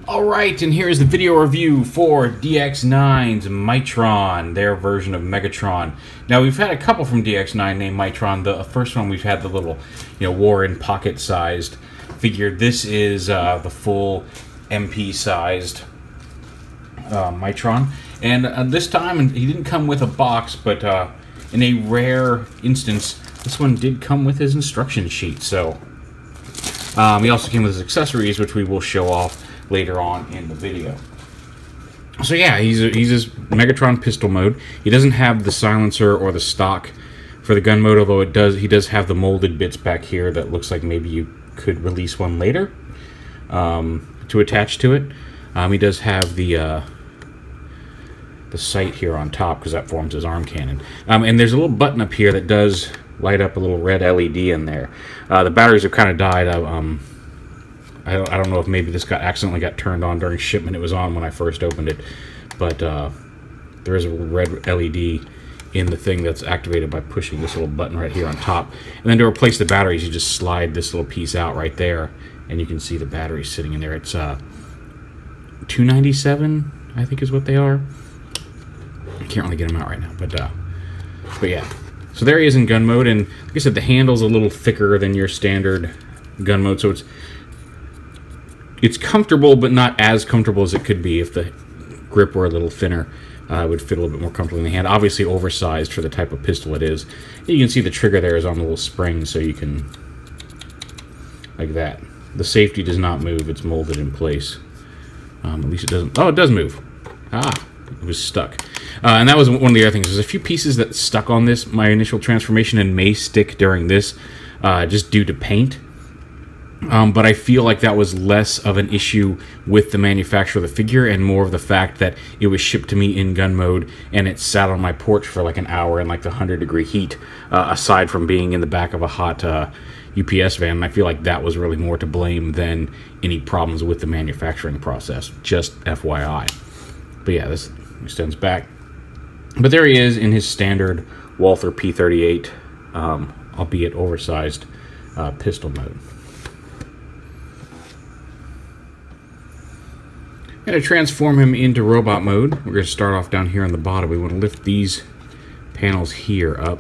Alright, and here's the video review for DX9's Mightron, their version of Megatron. Now, we've had a couple from DX9 named Mightron. The first one, we've had the little, Warren pocket-sized figure. This is the full MP-sized Mightron. And this time, he didn't come with a box, but in a rare instance, this one did come with his instruction sheet. So, he also came with his accessories, which we will show off later on in the video. So yeah, he's his Megatron pistol mode. He doesn't have the silencer or the stock for the gun mode, although he does have the molded bits back here that looks like maybe you could release one later to attach to it. He does have the sight here on top because that forms his arm cannon. And there's a little button up here that does light up a little red LED in there. The batteries have kind of died. I don't know if maybe this accidentally got turned on during shipment. It was on when I first opened it, but there is a red LED in the thing that's activated by pushing this little button right here on top. And then to replace the batteries, you just slide this little piece out right there, and you can see the batteries sitting in there. It's 297, I think, is what they are. I can't really get them out right now, but yeah. So there he is in gun mode, and like I said, the handle's a little thicker than your standard gun mode, so it's comfortable, but not as comfortable as it could be if the grip were a little thinner. It would fit a little bit more comfortably in the hand. Obviously oversized for the type of pistol it is. And you can see the trigger there is on the little spring, so you can, like that. The safety does not move, it's molded in place. At least it doesn't. Oh, it does move. It was stuck. And that was one of the other things. There's a few pieces that stuck on this, my initial transformation, and may stick during this, just due to paint. But I feel like that was less of an issue with the manufacturer of the figure and more of the fact that it was shipped to me in gun mode and it sat on my porch for like an hour in like the 100-degree heat, aside from being in the back of a hot UPS van. And I feel like that was really more to blame than any problems with the manufacturing process, just FYI. But yeah, this extends back. But there he is in his standard Walther P38, albeit oversized pistol mode. Going to transform him into robot mode. We're going to start off down here on the bottom. We want to lift these panels here up,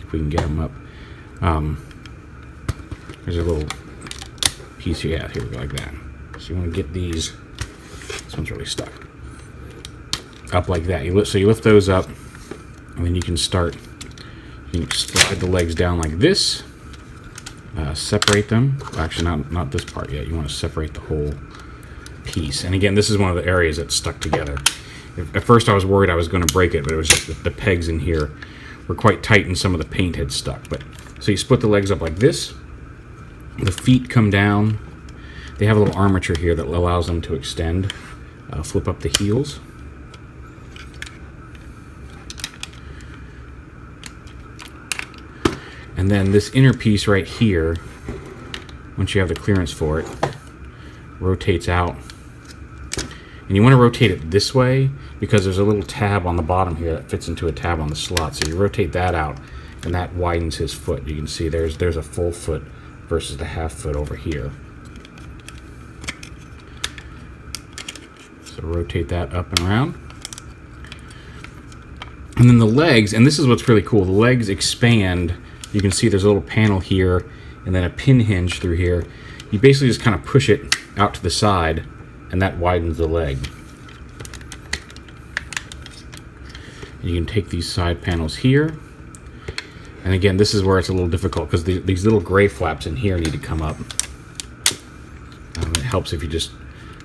if we can get them up. There's a little piece here. Yeah, here we go, like that. So you want to get these. This one's really stuck. Up like that. So you lift those up, and then you can start. You can slide the legs down like this. Separate them. Well, actually, not this part yet. You want to separate the whole piece. And again, this is one of the areas that's stuck together. At first I was worried I was going to break it, but it was just the pegs in here were quite tight and some of the paint had stuck. But so you split the legs up like this. The feet come down. They have a little armature here that allows them to extend. Flip up the heels. And then this inner piece right here, once you have the clearance for it, rotates out. And you want to rotate it this way because there's a little tab on the bottom here that fits into a tab on the slot. So you rotate that out, and that widens his foot. You can see there's a full foot versus the half foot over here. So rotate that up and around. And then the legs, and this is what's really cool, the legs expand. You can see there's a little panel here and then a pin hinge through here. You basically just kind of push it out to the side, and that widens the leg. And you can take these side panels here, and again, this is where it's a little difficult because these little gray flaps in here need to come up. It helps if you just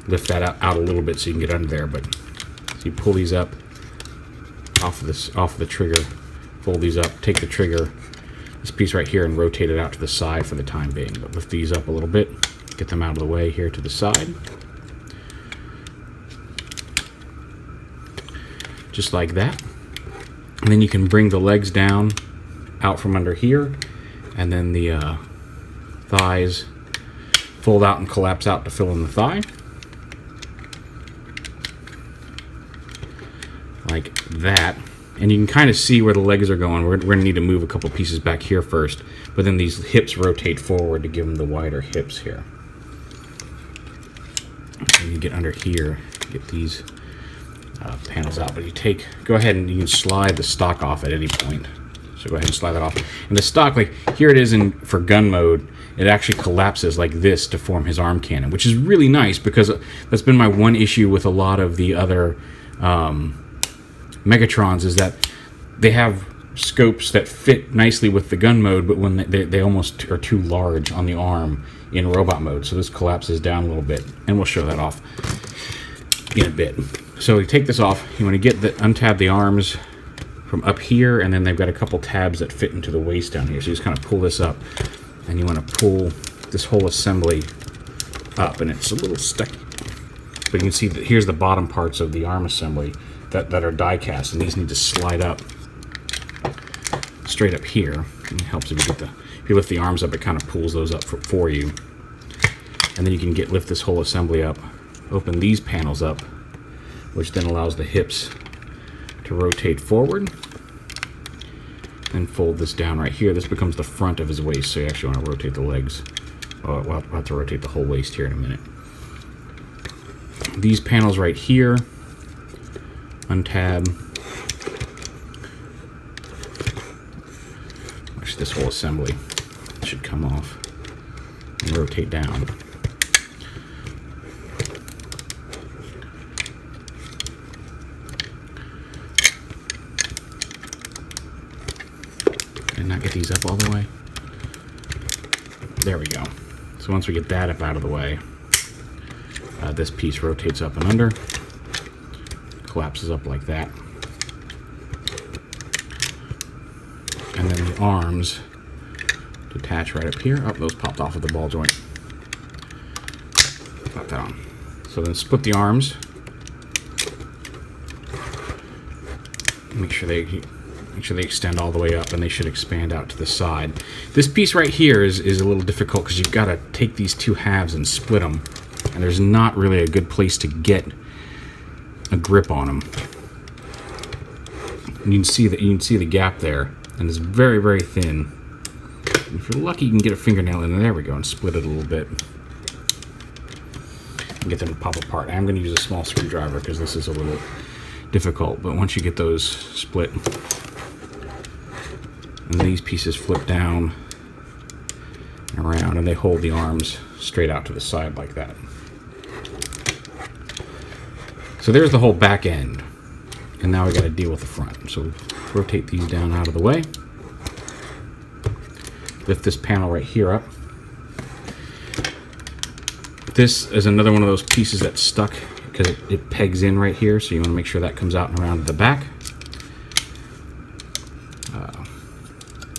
lift that out a little bit so you can get under there. But so you pull these up off of the trigger, fold these up, take the trigger, this piece right here, and rotate it out to the side for the time being. But lift these up a little bit, get them out of the way here to the side. Just like that. And then you can bring the legs down out from under here, and then the thighs fold out and collapse out to fill in the thigh. Like that. And you can kind of see where the legs are going. We're going to need to move a couple pieces back here first, but then these hips rotate forward to give them the wider hips here. And you get under here, get these panels out. But go ahead and you can slide the stock off at any point. So go ahead and slide that off. And the stock, like here it is for gun mode, it actually collapses like this to form his arm cannon, which is really nice because that's been my one issue with a lot of the other Megatrons, is that they have scopes that fit nicely with the gun mode, but when they almost are too large on the arm in robot mode. So this collapses down a little bit, and we'll show that off in a bit. So you take this off, you want to untab the arms from up here, and then they've got a couple tabs that fit into the waist down here. So you just kind of pull this up, and you want to pull this whole assembly up, and it's a little stuck. But you can see that here's the bottom parts of the arm assembly that are die cast, and these need to slide up straight up here. And it helps if you lift the arms up, it kind of pulls those up for you. And then you can lift this whole assembly up, open these panels up, which then allows the hips to rotate forward, and fold this down right here. This becomes the front of his waist, so you actually want to rotate the legs. Oh, we'll have to rotate the whole waist here in a minute. These panels right here, untab. Watch this whole assembly should come off and rotate down. Did not get these up all the way. There we go. So once we get that up out of the way, this piece rotates up and under, collapses up like that, and then the arms detach right up here. Oh, those popped off of the ball joint. Pop that on. So then split the arms. Make sure they extend all the way up, and they should expand out to the side. This piece right here is a little difficult because you've got to take these two halves and split them, and there's not really a good place to get a grip on them. And you can see the gap there, and it's very, very thin. And if you're lucky, you can get a fingernail in there. We go, and split it a little bit and get them to pop apart. I'm going to use a small screwdriver because this is a little difficult, but once you get those split, and these pieces flip down and around, and they hold the arms straight out to the side like that. So there's the whole back end, and now we got to deal with the front. So rotate these down out of the way. Lift this panel right here up. This is another one of those pieces that's stuck because it pegs in right here, so you want to make sure that comes out and around to the back.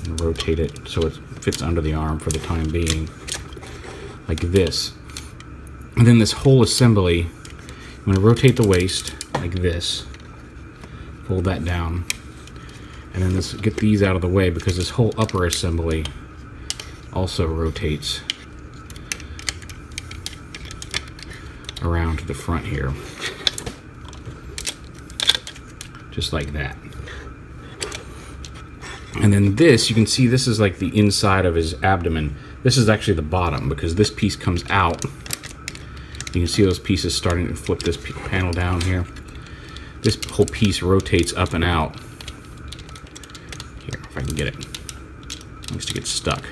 And rotate it so it fits under the arm for the time being, like this. And then this whole assembly, you want to rotate the waist like this, fold that down, and then get these out of the way because this whole upper assembly also rotates around to the front here, just like that. And then this, you can see this is like the inside of his abdomen. This is actually the bottom because this piece comes out. You can see those pieces starting to flip this panel down here. This whole piece rotates up and out. Here, if I can get it. I used to get stuck.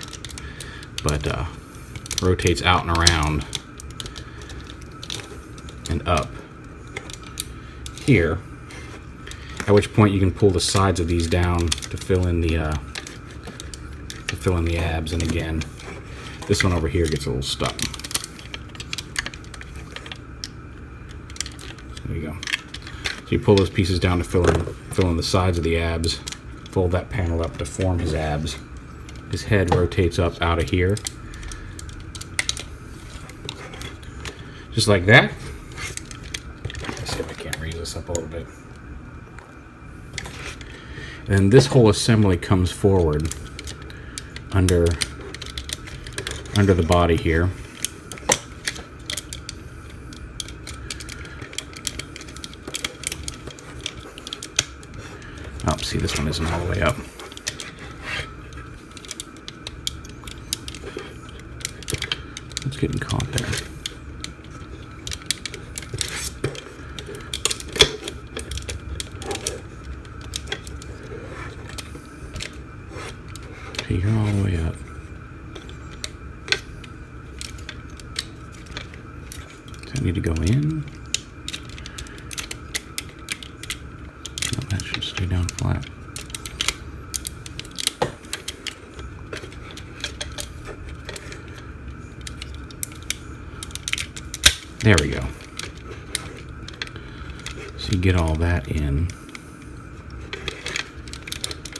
But rotates out and around and up here, at which point you can pull the sides of these down to fill in the abs. And again, this one over here gets a little stuck. There you go. So you pull those pieces down to fill in the sides of the abs, fold that panel up to form his abs. His head rotates up out of here, just like that. Let's see if I can't raise this up a little bit. And this whole assembly comes forward under the body here. Oh, see, this one isn't all the way up. It's getting caught there. I need to go in. No, that should stay down flat. There we go. So you get all that in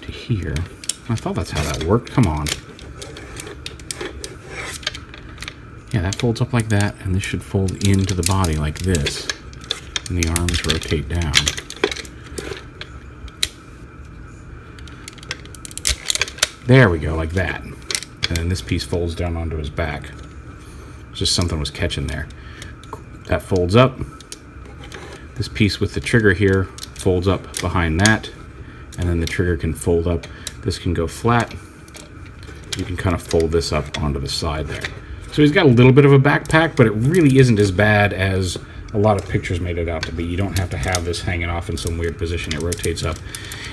to here. I thought that's how that worked. Come on. Yeah, that folds up like that, and this should fold into the body like this. And the arms rotate down. There we go, like that. And then this piece folds down onto his back. Just something was catching there. That folds up. This piece with the trigger here folds up behind that. And then the trigger can fold up. This can go flat. You can kind of fold this up onto the side there. So he's got a little bit of a backpack, but it really isn't as bad as a lot of pictures made it out to be. You don't have to have this hanging off in some weird position. It rotates up.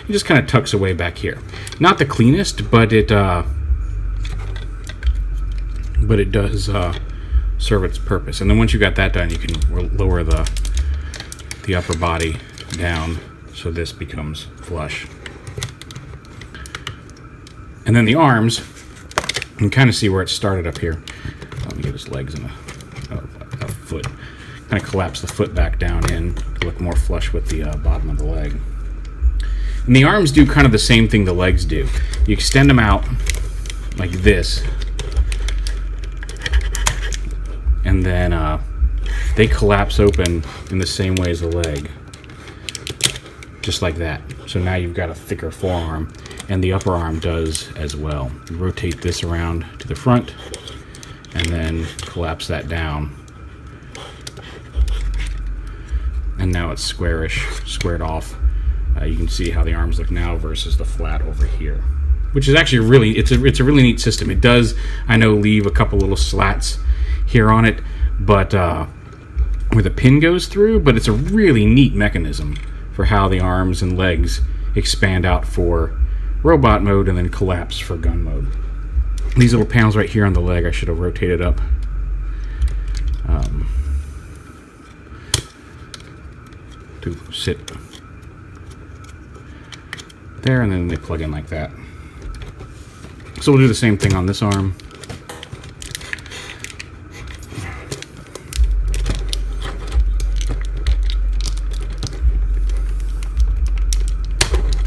It just kind of tucks away back here. Not the cleanest, but it does serve its purpose. And then once you got that done, you can lower the upper body down so this becomes flush. And then the arms, you can kind of see where it started up here. Let me get his legs and a foot. Kind of collapse the foot back down in to look more flush with the bottom of the leg. And the arms do kind of the same thing the legs do. You extend them out like this, and then they collapse open in the same way as the leg, just like that. So now you've got a thicker forearm, and the upper arm does as well. You rotate this around to the front, and then collapse that down. And now it's squarish, squared off. You can see how the arms look now versus the flat over here, which is actually really, it's a really neat system. It does, I know, leave a couple little slats here on it, but where the pin goes through, but it's a really neat mechanism for how the arms and legs expand out for robot mode and then collapse for gun mode. These little panels right here on the leg, I should have rotated up. To sit there, and then they plug in like that. So we'll do the same thing on this arm.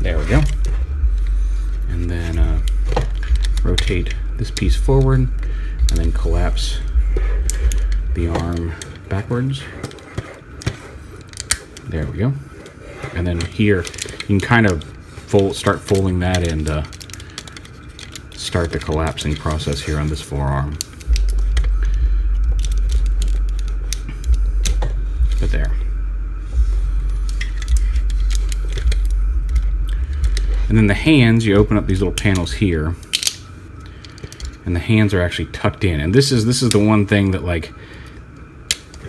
There we go. And then rotate this piece forward, and then collapse the arm backwards. There we go. And then here, you can kind of start folding that and start the collapsing process here on this forearm. But there. And then the hands, you open up these little panels here, and the hands are actually tucked in. And this is the one thing that, like,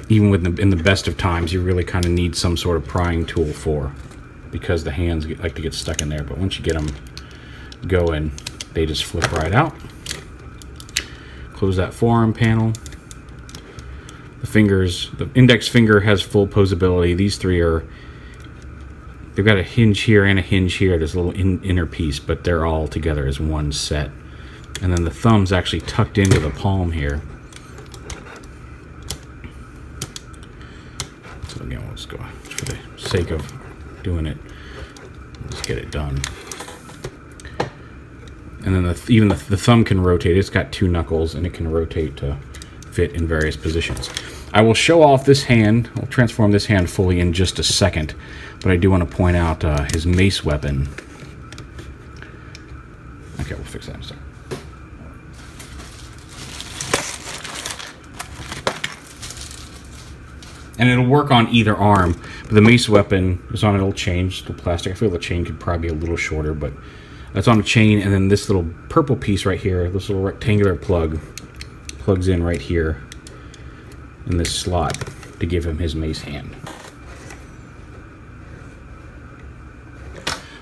even in the best of times, you really kind of need some sort of prying tool for, because the hands like to get stuck in there. But once you get them going, they just flip right out. Close that forearm panel. The fingers, the index finger has full posability. These three are, they've got a hinge here and a hinge here. There's a little inner piece, but they're all together as one set. And then the thumb's actually tucked into the palm here. So again, we'll just go, for the sake of doing it, let's get it done. And then even the thumb can rotate. It's got two knuckles, and it can rotate to fit in various positions. I will show off this hand. I'll transform this hand fully in just a second, but I do want to point out his mace weapon. Okay, we'll fix that in a second. And it'll work on either arm, but the mace weapon is on an old chain, just a little plastic. I feel the chain could probably be a little shorter, but that's on a chain. And then this little purple piece right here, this little rectangular plug, plugs in right here in this slot to give him his mace hand.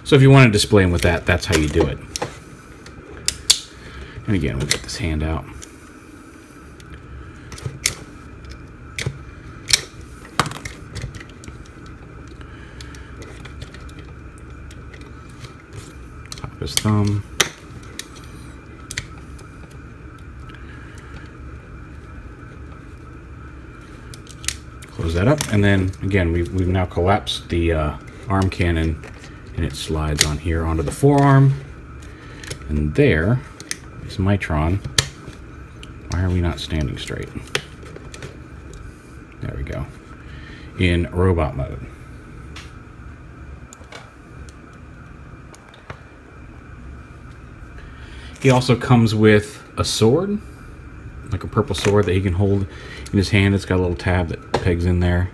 So if you want to display him with that, that's how you do it. And again, we'll get this hand out. his thumb. Close that up, and then again we've now collapsed the arm cannon, and it slides on here onto the forearm. And there is Mightron. Why are we not standing straight? There we go. In robot mode. He also comes with a sword, like a purple sword that he can hold in his hand. It's got a little tab that pegs in there.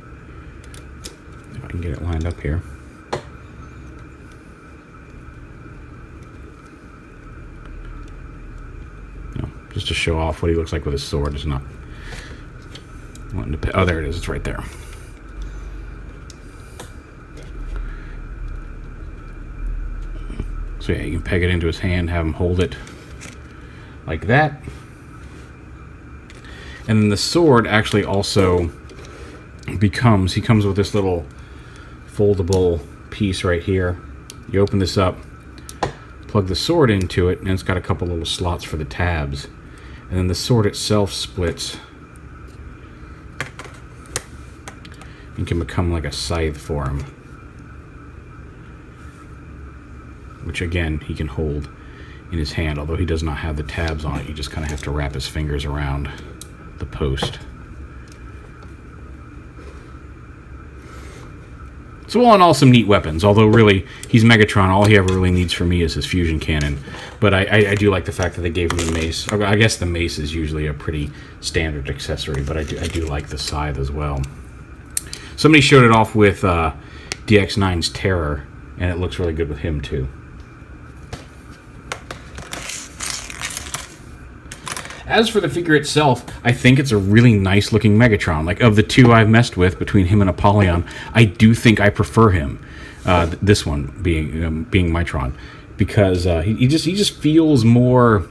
If I can get it lined up here. No, just to show off what he looks like with his sword. It's not wanting to. Oh, there it is. It's right there. So yeah, you can peg it into his hand, have him hold it like that. And then the sword actually also becomes, he comes with this little foldable piece right here. You open this up, plug the sword into it, and it's got a couple little slots for the tabs. And then the sword itself splits and can become like a scythe for him, which again he can hold in his hand, although he does not have the tabs on it. You just kind of have to wrap his fingers around the post. So all in all, some neat weapons, although really he's Megatron. All he ever really needs for me is his fusion cannon. But I do like the fact that they gave him the mace. I guess the mace is usually a pretty standard accessory, but I do like the scythe as well. Somebody showed it off with DX9's Terror, and it looks really good with him too. As for the figure itself, I think it's a really nice looking Megatron. Like, of the two I've messed with, between him and Apollyon, I do think I prefer him. This one being Mightron, because he just feels more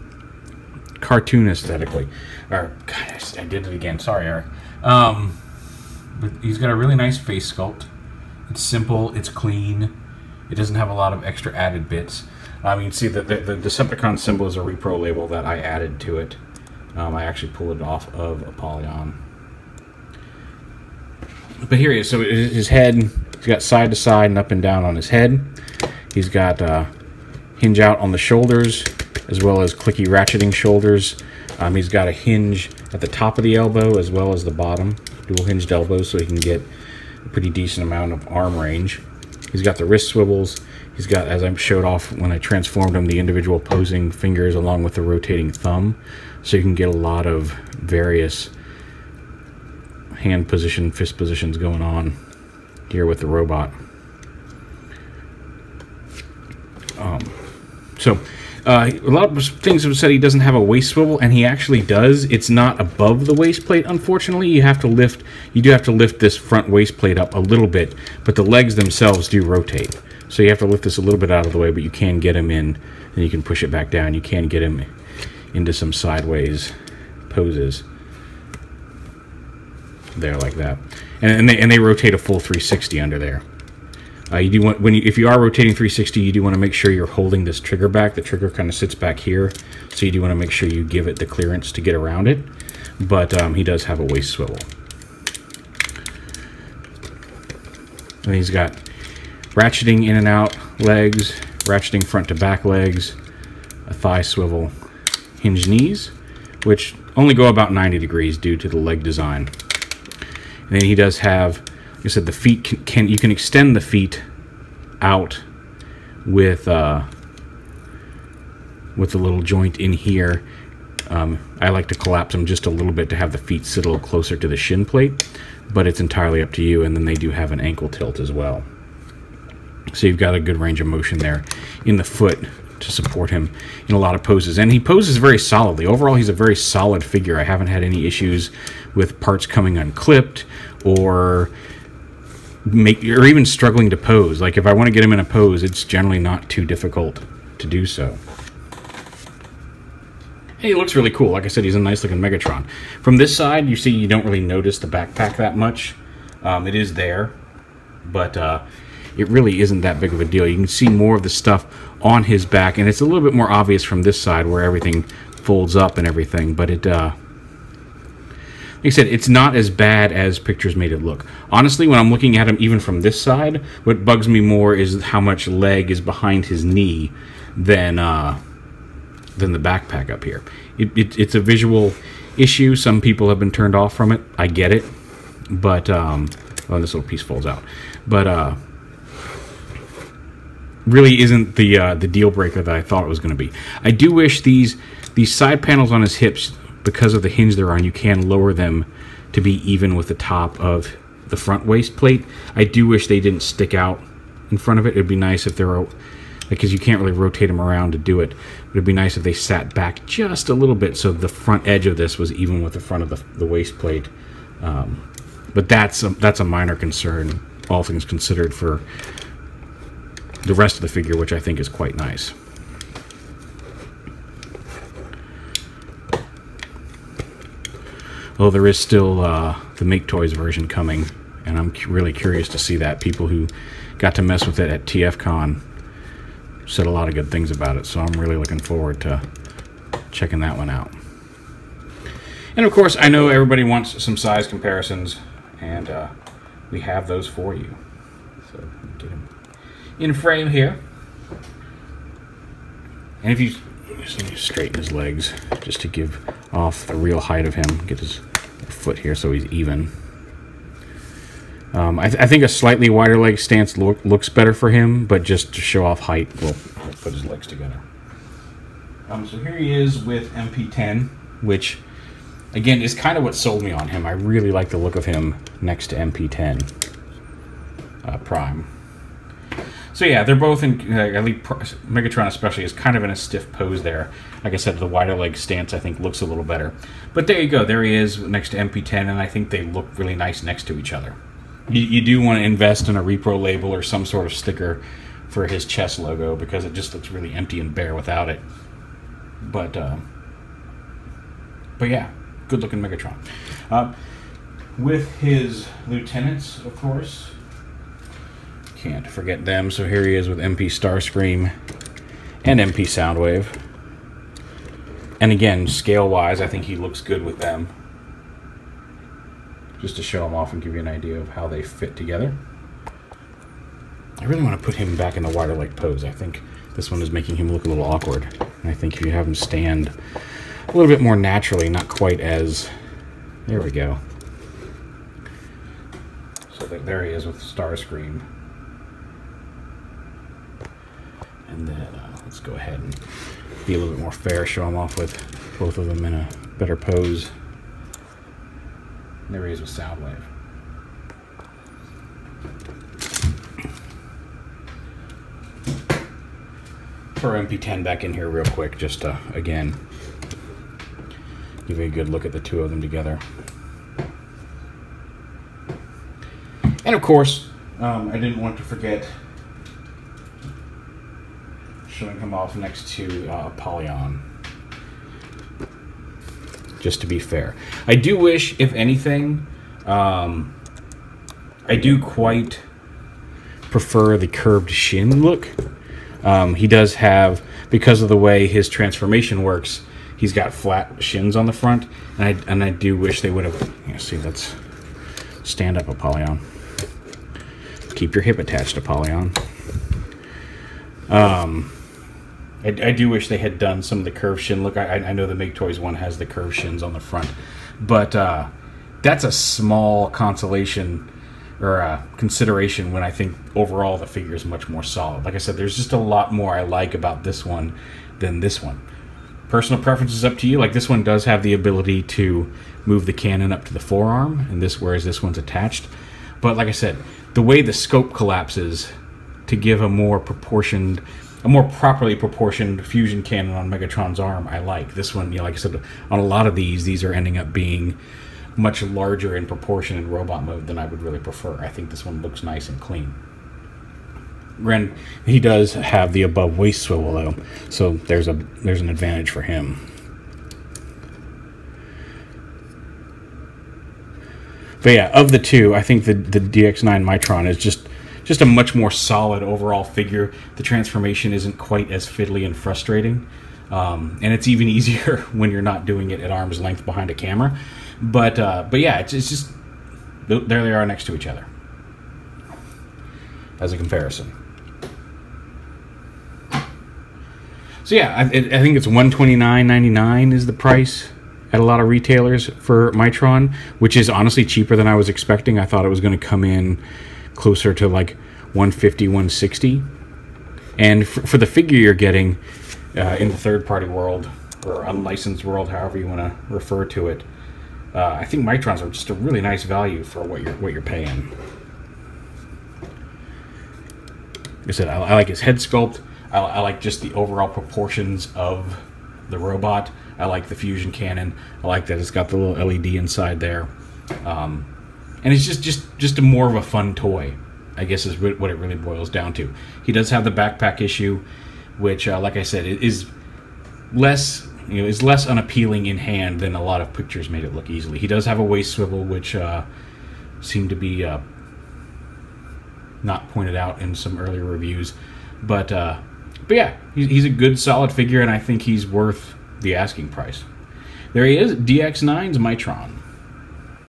cartoon aesthetically. Or, God, I did it again. Sorry, Eric. But he's got a really nice face sculpt. It's simple. It's clean. It doesn't have a lot of extra added bits. You can see that the Decepticon symbol is a repro label that I added to it. I actually pulled it off of Apollyon. But here he is. So his head, he's got side to side and up and down on his head. He's got hinge out on the shoulders, as well as clicky ratcheting shoulders. He's got a hinge at the top of the elbow as well as the bottom, dual hinged elbows, so he can get a pretty decent amount of arm range. He's got the wrist swivels. He's got, as I showed off when I transformed him, the individual posing fingers along with the rotating thumb, so you can get a lot of various hand position, fist positions going on here with the robot. A lot of things have said he doesn't have a waist swivel, and he actually does. It's not above the waist plate, unfortunately. You do have to lift this front waist plate up a little bit, but the legs themselves do rotate. So you have to lift this a little bit out of the way, but you can get him in, and you can push it back down. You can get him into some sideways poses there, like that. And they rotate a full 360 under there. You do want, if you are rotating 360, you do want to make sure you're holding this trigger back. The trigger kind of sits back here, so you do want to make sure you give it the clearance to get around it. But he does have a waist swivel. And he's got ratcheting in and out legs, ratcheting front to back legs, a thigh swivel, hinged knees, which only go about 90 degrees due to the leg design. And then he does have, like I said, the feet you can extend the feet out with the little joint in here. I like to collapse them just a little bit to have the feet sit a little closer to the shin plate, but it's entirely up to you. And then they do have an ankle tilt as well, so you've got a good range of motion there in the foot to support him in a lot of poses. And he poses very solidly. Overall, he's a very solid figure. I haven't had any issues with parts coming unclipped or even struggling to pose. Like, if I want to get him in a pose, it's generally not too difficult to do so. Hey, he looks really cool. Like I said, he's a nice looking Megatron. From this side, you see you don't really notice the backpack that much. It is there, but it really isn't that big of a deal. You can see more of the stuff on his back, and it's a little bit more obvious from this side where everything folds up and everything, but it, like I said, it's not as bad as pictures made it look. Honestly, when I'm looking at him even from this side, what bugs me more is how much leg is behind his knee than the backpack up here. It's a visual issue. Some people have been turned off from it. I get it. But, oh, this little piece folds out. But, really isn't the deal breaker that I thought it was going to be. I do wish these side panels on his hips, because of the hinge they're on, you can lower them to be even with the top of the front waist plate. I do wish they didn't stick out in front of it. It'd be nice if they were, because you can't really rotate them around to do it. But it'd be nice if they sat back just a little bit so the front edge of this was even with the front of the waist plate. But that's a minor concern, all things considered, for the rest of the figure, which I think is quite nice. Well, there is still the Make Toys version coming, and I'm really curious to see that. People who got to mess with it at TFCon said a lot of good things about it, so I'm really looking forward to checking that one out. And of course, I know everybody wants some size comparisons, and we have those for you. So get him in frame here. And if you just straighten his legs just to give off the real height of him, get his foot here so he's even. I think a slightly wider leg stance looks better for him, but just to show off height, we'll put his legs together. So here he is with MP10, which again is kind of what sold me on him. I really like the look of him next to MP10 Prime. So yeah, they're both in, Megatron especially is kind of in a stiff pose there. Like I said, the wider leg stance I think looks a little better. But there you go, there he is next to MP10, and I think they look really nice next to each other. You do want to invest in a repro label or some sort of sticker for his chest logo, because it just looks really empty and bare without it. But yeah, good looking Megatron. With his lieutenants, of course, can't forget them. So here he is with MP Starscream and MP Soundwave. And again, scale-wise, I think he looks good with them. Just to show them off and give you an idea of how they fit together. I really want to put him back in the wider leg pose. I think this one is making him look a little awkward. And I think if you have him stand a little bit more naturally, not quite as... There we go. So there he is with Starscream. And then let's go ahead and be a little bit more fair, show him off with both of them in a better pose. And there he is with Soundwave. Throw MP10 back in here real quick, just to, again, give you a good look at the two of them together. And of course, I didn't want to forget showing him off next to Apollyon. Just to be fair. I do wish, if anything, I do quite prefer the curved shin look. He does have, because of the way his transformation works, he's got flat shins on the front, and I do wish they would have, you know, see, let's stand up, Apollyon. Keep your hip attached, Apollyon. I do wish they had done some of the curved shin look. I know the Make Toys one has the curved shins on the front, but that's a small consolation or consideration when I think overall the figure is much more solid. Like I said, there's just a lot more I like about this one than this one. Personal preference is up to you. Like, this one does have the ability to move the cannon up to the forearm, and whereas this one's attached. But like I said, the way the scope collapses to give a more properly proportioned fusion cannon on Megatron's arm, I like. This one, you know, like I said, on a lot of these are ending up being much larger in proportion in robot mode than I would really prefer. I think this one looks nice and clean. Granted, he does have the above waist swivel though, so there's an advantage for him. But yeah, of the two, I think the DX9 Mightron is just just a much more solid overall figure. The transformation isn't quite as fiddly and frustrating. And it's even easier when you're not doing it at arm's length behind a camera. But yeah, it's just, there they are next to each other as a comparison. So yeah, I think it's $129.99 is the price at a lot of retailers for Mightron, which is honestly cheaper than I was expecting. I thought it was going to come in closer to like $150, $160. And for the figure you're getting in the third-party world, or unlicensed world, however you want to refer to it, I think Mightrons are just a really nice value for what you're paying. Like I said, I like his head sculpt. I like just the overall proportions of the robot. I like the fusion cannon. I like that it's got the little LED inside there. And it's just a more of a fun toy, I guess, is what it really boils down to. He does have the backpack issue, which, like I said, is less unappealing in hand than a lot of pictures made it look easily. He does have a waist swivel, which seemed to be not pointed out in some earlier reviews, but yeah, he's a good, solid figure, and I think he's worth the asking price. There he is, DX9's Mightron.